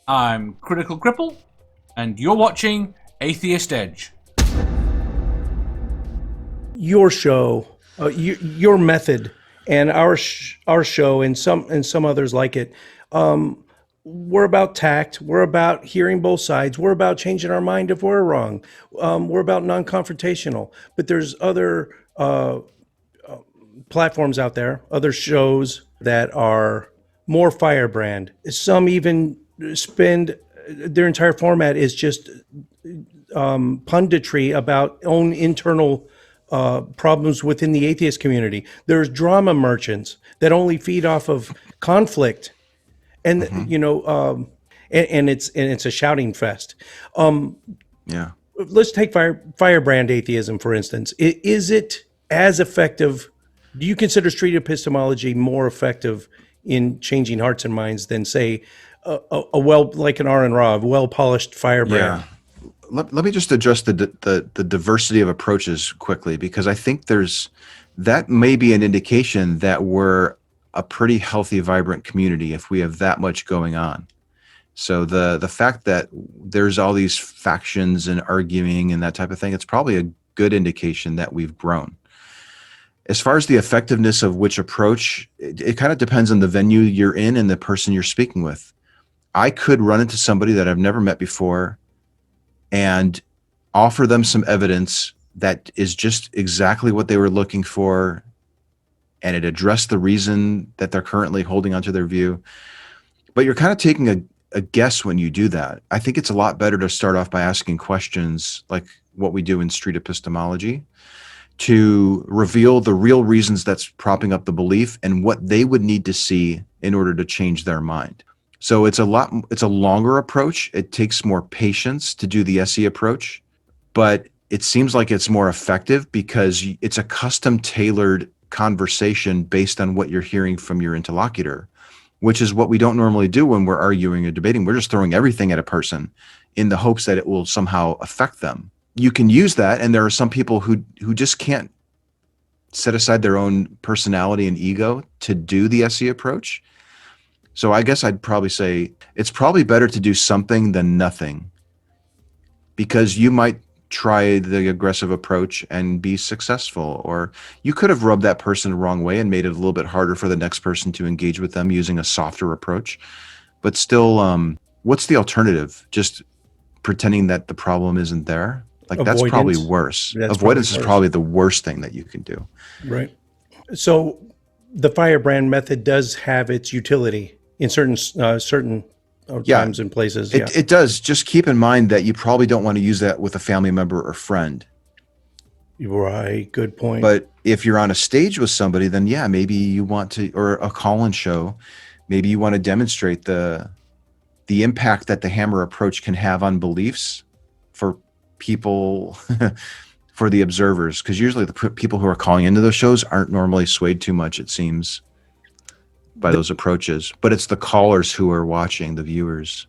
I'm Critical Cripple, and you're watching Atheist Edge. Your show, your method, and our show, and some others like it. We're about tact. We're about hearing both sides. We're about changing our mind if we're wrong. We're about non-confrontational. But there's other platforms out there, other shows that are more firebrand. Some even spend their entire format is just punditry about own internal problems within the atheist community. There's drama merchants that only feed off of conflict, and and it's a shouting fest. Yeah. Let's take firebrand atheism for instance. Is it as effective? Do you consider street epistemology more effective in changing hearts and minds than, say, a well, like an R and Ra, well polished firebrand? Yeah. Let me just address the diversity of approaches quickly, because I think that may be an indication that we're a pretty healthy, vibrant community if we have that much going on. So the fact that there's all these factions and arguing and that type of thing, it's probably a good indication that we've grown. As far as the effectiveness of which approach, it kind of depends on the venue you're in and the person you're speaking with. I could run into somebody that I've never met before and offer them some evidence that is just exactly what they were looking for, and it addressed the reason that they're currently holding onto their view. But you're kind of taking a guess when you do that. I think it's a lot better to start off by asking questions like what we do in street epistemology, to reveal the real reasons that's propping up the belief and what they would need to see in order to change their mind. So it's a longer approach. It takes more patience to do the SE approach, but it seems like it's more effective because it's a custom tailored conversation based on what you're hearing from your interlocutor, which is what we don't normally do when we're arguing or debating. We're just throwing everything at a person in the hopes that it will somehow affect them. You can use that, and there are some people who just can't set aside their own personality and ego to do the SE approach. So I guess I'd probably say it's probably better to do something than nothing, because you might try the aggressive approach and be successful, or you could have rubbed that person the wrong way and made it a little bit harder for the next person to engage with them using a softer approach. But still, what's the alternative? Just pretending that the problem isn't there? Like, Avoidance. That's probably worse. Avoidance is probably the worst thing that you can do. Right. So the firebrand method does have its utility in certain times and places. It does. Just keep in mind that you probably don't want to use that with a family member or friend. Right. Good point. But if you're on a stage with somebody, then yeah, maybe you want to, or a call-in show, maybe you want to demonstrate the impact that the hammer approach can have on beliefs for people, for the observers, because usually the people who are calling into those shows aren't normally swayed too much, it seems, by those approaches. But it's the callers who are watching, the viewers.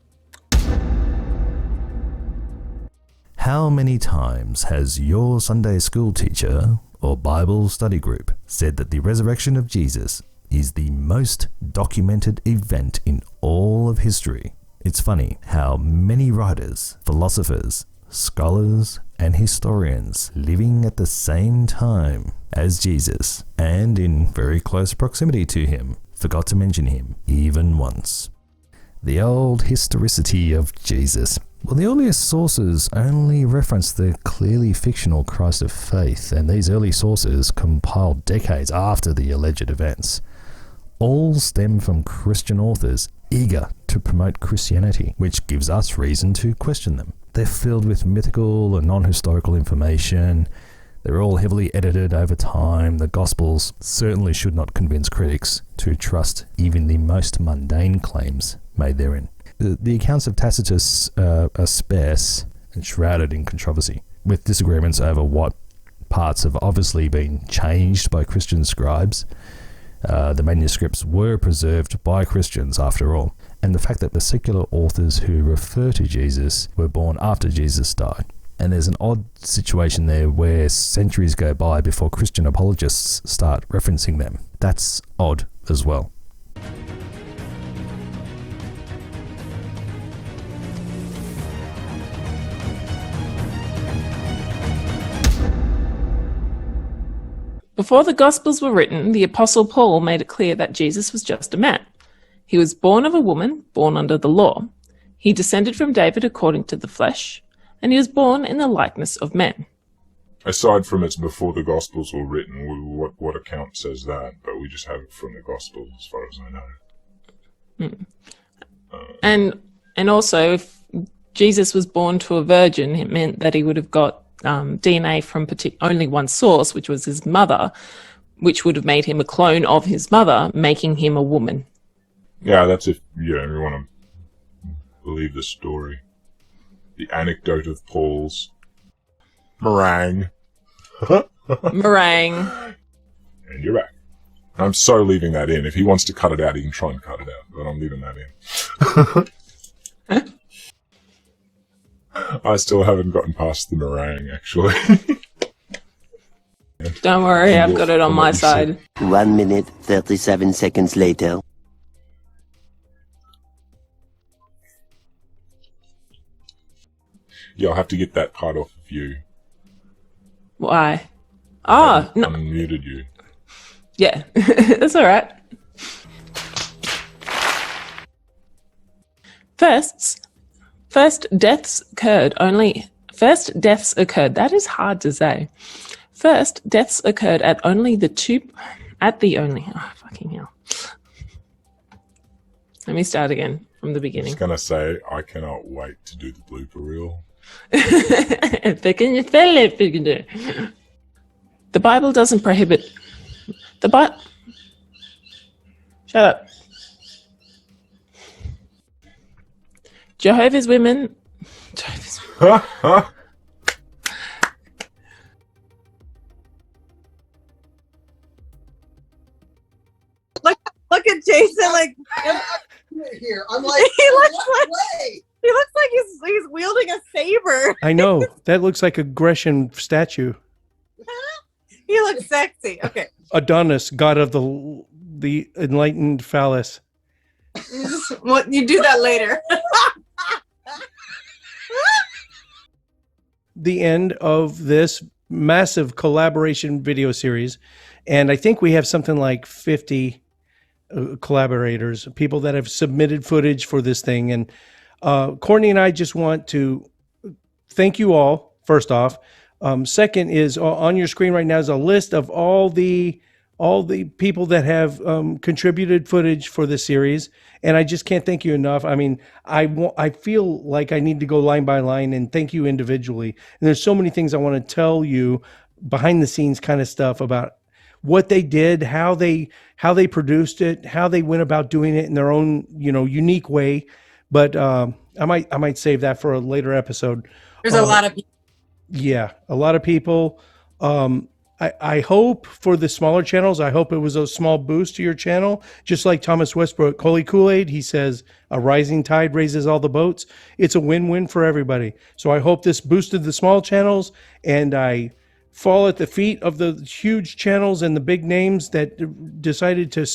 How many times has your Sunday school teacher or Bible study group said that the resurrection of Jesus is the most documented event in all of history? It's funny how many writers, philosophers, scholars, and historians living at the same time as Jesus and in very close proximity to him forgot to mention him even once. The old historicity of Jesus. Well, the earliest sources only reference the clearly fictional Christ of faith, and these early sources, compiled decades after the alleged events, all stem from Christian authors eager to promote Christianity, which gives us reason to question them. They're filled with mythical and non-historical information. They're all heavily edited over time. The Gospels certainly should not convince critics to trust even the most mundane claims made therein. The accounts of Tacitus are sparse and shrouded in controversy, with disagreements over what parts have obviously been changed by Christian scribes. The manuscripts were preserved by Christians after all, and the fact that the secular authors who refer to Jesus were born after Jesus died. And there's an odd situation there where centuries go by before Christian apologists start referencing them. That's odd as well. Before the Gospels were written, the Apostle Paul made it clear that Jesus was just a man. He was born of a woman, born under the law. He descended from David according to the flesh, and he was born in the likeness of men. Aside from it's before the Gospels were written, what account says that? But we just have it from the Gospels, as far as I know. And also, if Jesus was born to a virgin, it meant that he would have got DNA from only one source, which was his mother, which would have made him a clone of his mother, making him a woman. Yeah, that's if you want to believe the story. The anecdote of Paul's meringue. Meringue. And you're back. I'm so leaving that in. If he wants to cut it out, he can try and cut it out, but I'm leaving that in. I still haven't gotten past the meringue, actually. Don't worry, I've got it on my side. 1 minute, 37 seconds later. Yeah, I'll have to get that part off of you. Why? Oh, no. Unmuted you. Yeah, that's all right. First deaths occurred. That is hard to say. First deaths occurred at the only. Oh, fucking hell. Let me start again from the I'm beginning. just gonna say, I cannot wait to do the blooper reel. The Bible doesn't prohibit. Shut up. Jehovah's women. Look at Jason, like here. I'm like, he looks like he's wielding a saber. I know. That looks like a Grecian statue. He looks sexy. Okay. Adonis, god of the enlightened phallus. You do that later. The end of this massive collaboration video series, and I think we have something like 50 collaborators, people that have submitted footage for this thing. And Courtney and I just want to thank you all, first off. Second is on your screen right now is a list of all the people that have contributed footage for this series, and I just can't thank you enough. I mean, I feel like I need to go line by line and thank you individually. And there's so many things I want to tell you, behind the scenes kind of stuff about what they did, how they produced it, how they went about doing it in their own unique way. But I might save that for a later episode. There's a lot of people. Yeah, a lot of people. I hope for the smaller channels, I hope it was a small boost to your channel. Just like Thomas Westbrook, Holy Kool-Aid, he says, a rising tide raises all the boats. It's a win-win for everybody. So I hope this boosted the small channels, and I fall at the feet of the huge channels and the big names that decided to,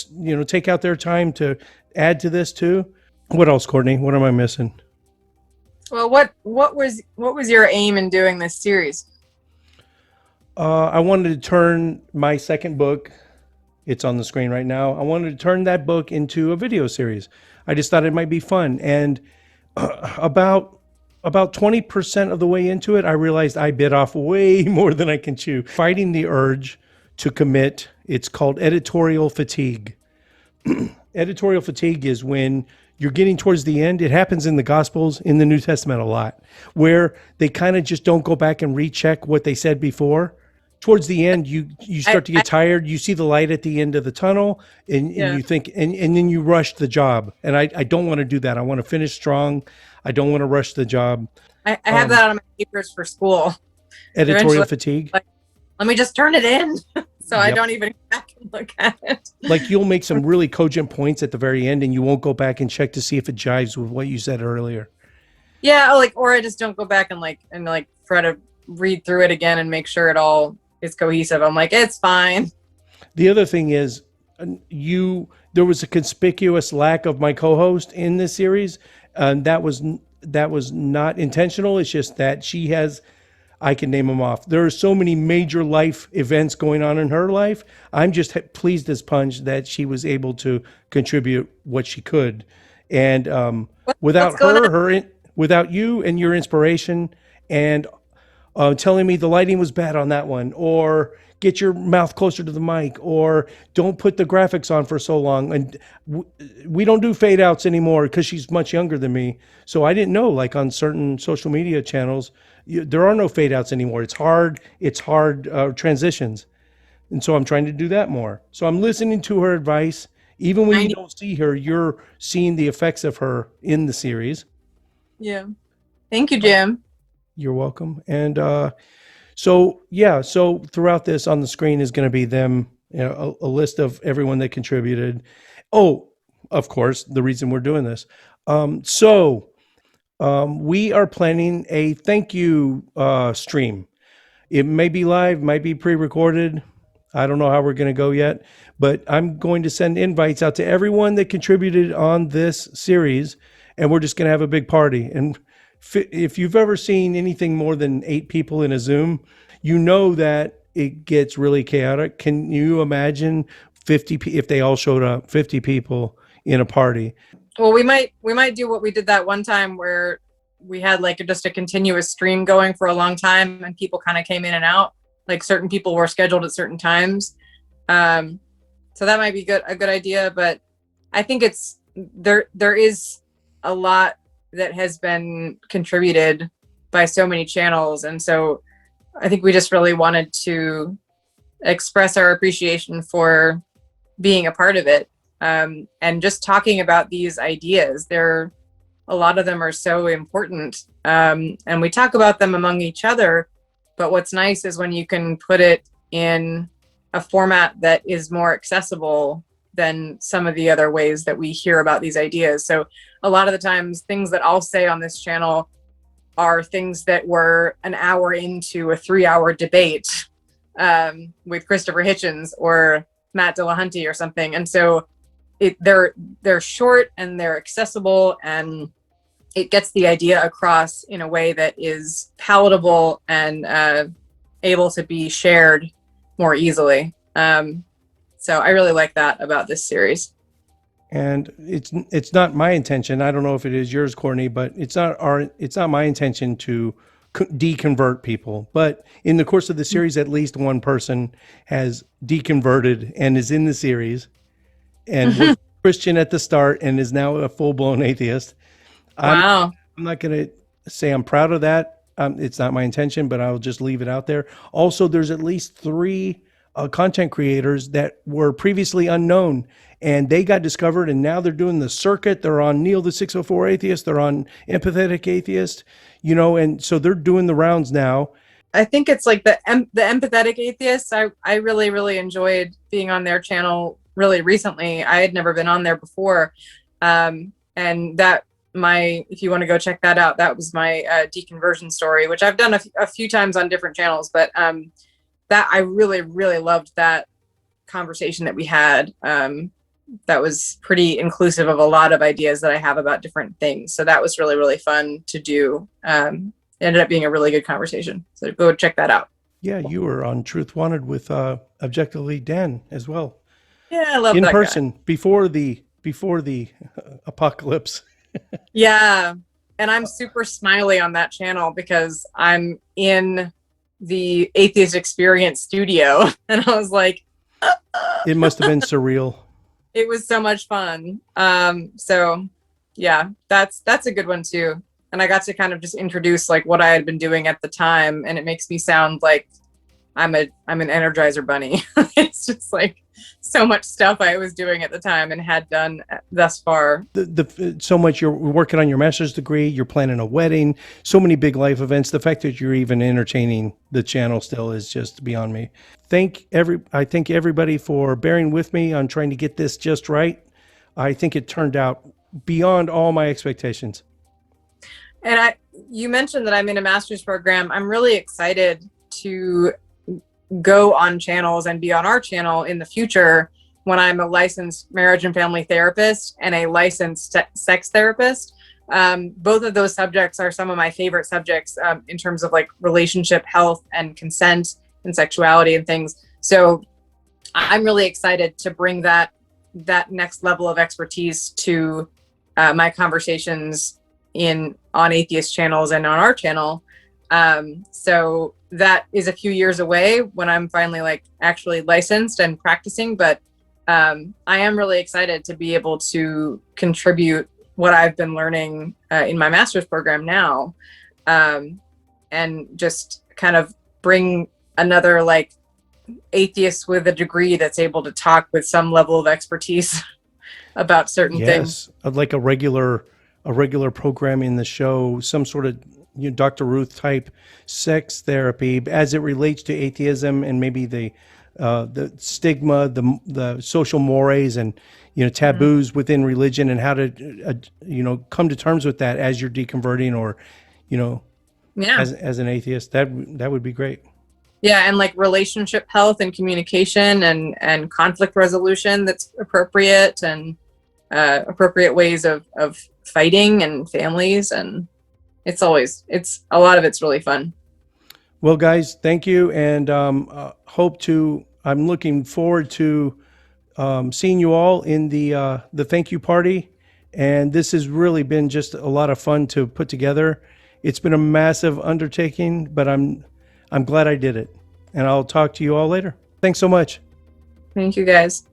take out their time to add to this too. What else, Courtney? What am I missing? Well, what was your aim in doing this series? I wanted to turn my second book, it's on the screen right now, I wanted to turn that book into a video series. I just thought it might be fun. And about 20% of the way into it, I realized I bit off way more than I can chew. Fighting the urge to commit, it's called editorial fatigue. Editorial fatigue is when you're getting towards the end. It happens in the Gospels, in the New Testament a lot, where they kind of just don't go back and recheck what they said before. Towards the end, you start to get tired. You see the light at the end of the tunnel, and you think, and then you rush the job. And I don't want to do that. I want to finish strong. I don't want to rush the job. I have that on my papers for school. Editorial fatigue. Like, let me just turn it in, so I don't even go back and look at it. Like, you'll make some really cogent points at the very end, and you won't go back and check to see if it jives with what you said earlier. Yeah, or I just don't go back and try to read through it again and make sure it all is cohesive. I'm like, it's fine. The other thing is, there was a conspicuous lack of my co-host in this series, and that was not intentional. It's just that she has I can name them off. There are so many major life events going on in her life. I'm just pleased as punch that she was able to contribute what she could. And without without you and your inspiration and telling me the lighting was bad on that one, or get your mouth closer to the mic, or don't put the graphics on for so long. And we don't do fade outs anymore because she's much younger than me. So I didn't know, like on certain social media channels, there are no fade outs anymore. It's hard transitions. And so I'm trying to do that more. So I'm listening to her advice. Even when you don't see her, you're seeing the effects of her in the series. Yeah. Thank you, Jim. You're welcome. And so throughout this on the screen is going to be them, a list of everyone that contributed. Oh, of course, the reason we're doing this. We are planning a thank you stream. It may be live, might be pre-recorded. I don't know how we're going to go yet, but I'm going to send invites out to everyone that contributed on this series, and we're just going to have a big party. And if you've ever seen anything more than 8 people in a Zoom, you know that it gets really chaotic. Can you imagine 50 if they all showed up, 50 people in a party? Well, we might do what we did that one time where we had like just a continuous stream going for a long time and people kind of came in and out. Like certain people were scheduled at certain times. So that might be a good idea, but I think there is a lot that has been contributed by so many channels. And so I think we just really wanted to express our appreciation for being a part of it. And just talking about these ideas, a lot of them are so important. And we talk about them among each other, but what's nice is when you can put it in a format that is more accessible than some of the other ways that we hear about these ideas. So a lot of the times things that I'll say on this channel are things that were an hour into a 3-hour debate with Christopher Hitchens or Matt Dillahunty or something. And so they're short and they're accessible, and it gets the idea across in a way that is palatable and able to be shared more easily. So I really like that about this series. And it's not my intention. I don't know if it is yours, Courtney, but it's not my intention to deconvert people. But in the course of the series, at least one person has deconverted and is in the series, and was Christian at the start and is now a full-blown atheist. Wow. I'm not going to say I'm proud of that. It's not my intention, but I'll just leave it out there. Also, there's at least 3 content creators that were previously unknown, and they got discovered, and now they're doing the circuit. They're on Neil the 604 Atheist. They're on Empathetic Atheist, and so they're doing the rounds now. I think it's like the Empathetic Atheists. I really, really enjoyed being on their channel really recently. I had never been on there before. And if you want to go check that out, that was my deconversion story, which I've done a few times on different channels, but that I really, really loved that conversation that we had. That was pretty inclusive of a lot of ideas that I have about different things. So that was really, really fun to do. It ended up being a really good conversation. So go check that out. Yeah, you were on Truth Wanted with Objectively Dan as well. Yeah, I love that in person guy. before the apocalypse. Yeah, and I'm super smiley on that channel because I'm in the Atheist Experience studio, and I was like, It must have been surreal. It was so much fun. So yeah, that's a good one too. And I got to kind of just introduce like what I had been doing at the time, and it makes me sound like I'm an Energizer bunny. It's just like so much stuff I was doing at the time and had done thus far. So much you're working on your master's degree, you're planning a wedding, so many big life events. The fact that you're even entertaining the channel still is just beyond me. I thank everybody for bearing with me on trying to get this just right. I think it turned out beyond all my expectations. And you mentioned that I'm in a master's program. I'm really excited to go on channels and be on our channel in the future when I'm a licensed marriage and family therapist and a licensed sex therapist. both of those subjects are some of my favorite subjects in terms of like relationship health and consent and sexuality and things. So I'm really excited to bring that next level of expertise to my conversations on atheist channels and on our channel. So that is a few years away when I'm finally like actually licensed and practicing, but I am really excited to be able to contribute what I've been learning in my master's program now, and just kind of bring another like atheist with a degree that's able to talk with some level of expertise about certain things. Yes, I'd like a regular program in the show, some sort of Dr. Ruth type sex therapy as it relates to atheism and maybe the stigma, the social mores and taboos within religion, and how to come to terms with that as you're deconverting or as an atheist. That would be great. Yeah, and like relationship health and communication and conflict resolution that's appropriate, and appropriate ways of fighting and families, and it's a lot of it's really fun. Well, guys, thank you, and I'm looking forward to seeing you all in the thank you party, and this has really been just a lot of fun to put together. It's been a massive undertaking, but I'm glad I did it, and I'll talk to you all later. Thanks so much. Thank you, guys.